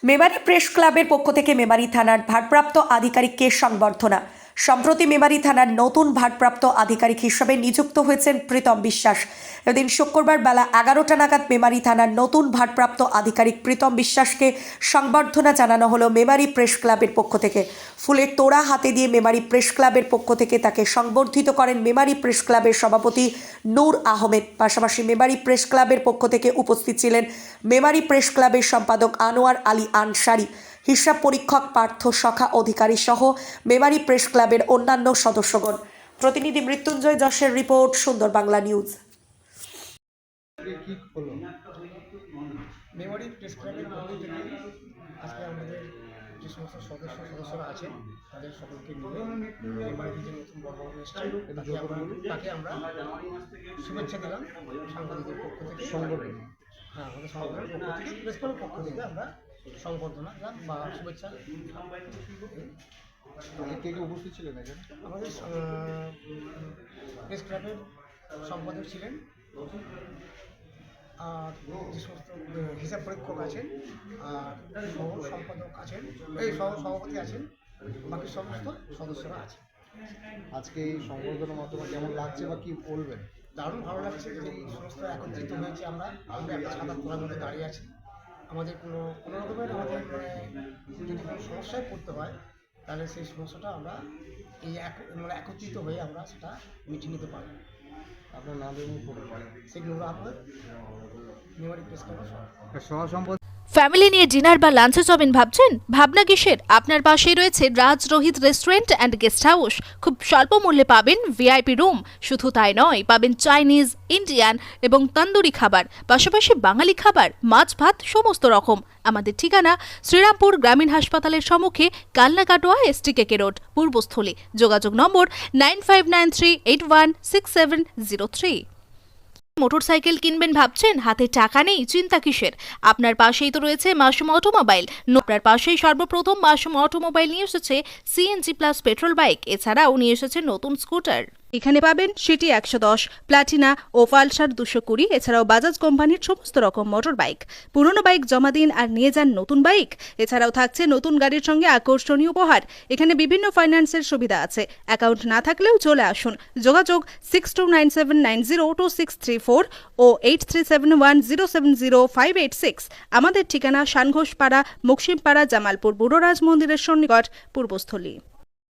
Memari press ক্লাবের পক্ষ থেকে মেমারি থানার ভারপ্রাপ্ত আধিকারিককে সংবর্ধনা। সম্প্রতি মেমারি থানার নতুন ভারপ্রাপ্ত আধিকারিক হিসেবে নিযুক্ত হয়েছেন প্রীতম বিশ্বাস। এদিন শুক্রবার বেলা 11টা নাগাদ মেমারি থানার নতুন ভারপ্রাপ্ত আধিকারিক প্রীতম বিশ্বাসকে সংবর্ধনা জানানো হলো মেমারি প্রেস ক্লাবের পক্ষ থেকে। ফুলের তোড়া হাতে দিয়ে মেমারি প্রেস ক্লাবের পক্ষ থেকে তাকে সংবর্ধিত করেন মেমারি প্রেস ক্লাবের সভাপতি নূর আহমেদ। পাশাপাশি মেমারি প্রেস ক্লাবের পক্ষ থেকে উপস্থিত ছিলেন মেমারি প্রেস ক্লাবের সম্পাদক আনোয়ার আলী আনসারি, হিসাব পরীক্ষক পার্থ সখা অধিকারী সহ মেমারি প্রেস ক্লাবের অন্যান্য সদস্যগণ। প্রতিনিধি মৃত্যুঞ্জয় যশের রিপোর্ট, সুন্দর বাংলা নিউজ। মেমারি প্রেস ক্লাবের পক্ষ থেকে আজকে আমাদের যে সমস্ত সদস্যরা আছেন তাদের সকলকে মিলে মেমারিতে যে নতুন বড় এসেছে তাকে আমরা শুভেচ্ছা দিলাম সাংবাদিকদের পক্ষ থেকে। সংগঠন আমাদের সংগঠনের পক্ষ থেকে, প্রেস ক্লাবের পক্ষ থেকে আমরা সংবর্ধনা দিলাম বা শুভেচ্ছা। কে কে উপস্থিত ছিলেন এখানে? আমাদের প্রেস ক্লাবের সম্পাদক ছিলেন, আর যে সমস্ত হিসাব পরীক্ষক আছেন, আর সহ সম্পাদক আছেন, এই সভাপতি আছেন, বাকি সমস্ত সদস্যরা আছেন। আজকে এই সংবর্ধনার মাধ্যমে কেমন লাগছে বা কি বলবেন? দারুণ ভালো লাগছে যে এই সমস্ত একত্রিত হয়েছে। আমরা একটা সাদা তোলার মধ্যে দাঁড়িয়ে আছি। আমাদের কোনো রকমের আমাদের যদি কোনো সমস্যায় পড়তে হয় তাহলে সেই সমস্যাটা আমরা এই একত্রিত হয়ে আমরা সেটা মিটিয়ে নিতে পারি। আপনার নাম এবং পরিচয়? শেখ নূর আহমেদ, মেমারি প্রেস ক্লাবের সহ ফ্যামিলি নিয়ে ডিনার বা লাঞ্চে যাবেন ভাবছেন? ভাবনা কিসের? আপনার পাশেই রয়েছে Raj Rohit restaurant and guest house. খুব স্বল্প মূল্যে পাবেন ভিআইপি রুম। শুধু তাই নয়, পাবেন চাইনিজ, ইন্ডিয়ান এবং তন্দুরি খাবার, পাশাপাশি বাঙালি খাবার, মাছ ভাত সমস্ত রকম। আমাদের ঠিকানা শ্রীরামপুর গ্রামীণ হাসপাতালের সম্মুখে, কালনা-কাটোয়া, STKK রোড, পূর্বস্থলী। যোগাযোগ নম্বর 9593816703। মোটরসাইকেল কিনবেন ভাবছেন? হাতে টাকা নেই? চিন্তা কিসের? আপনার পাশেই তো রয়েছে মাসুম অটোমোবাইল। আপনার পাশেই সর্বপ্রথম মাসুম অটোমোবাইল নিয়ে এসেছে CNG প্লাস পেট্রোল বাইক। এছাড়াও নিয়ে এসেছে নতুন স্কুটার। এখানে পাবেন সিটি 110, প্লাটিনা ও পালসার 220, এছাড়াও বাজাজ কোম্পানির সমস্ত রকম মোটর বাইক। পুরনো বাইক জমা দিন আর নিয়ে যান নতুন বাইক। এছাড়াও থাকছে নতুন গাড়ির সঙ্গে আকর্ষণীয় উপহার। এখানে বিভিন্ন ফাইন্যান্সের সুবিধা আছে। অ্যাকাউন্ট না থাকলেও চলে আসুন। যোগাযোগ 6297902634 ও 8371070586। আমাদের ঠিকানা শানঘোষপাড়া, মুকসিমপাড়া, জামালপুর বুড়োরাজ মন্দিরের সন্নিকট, পূর্বস্থলী।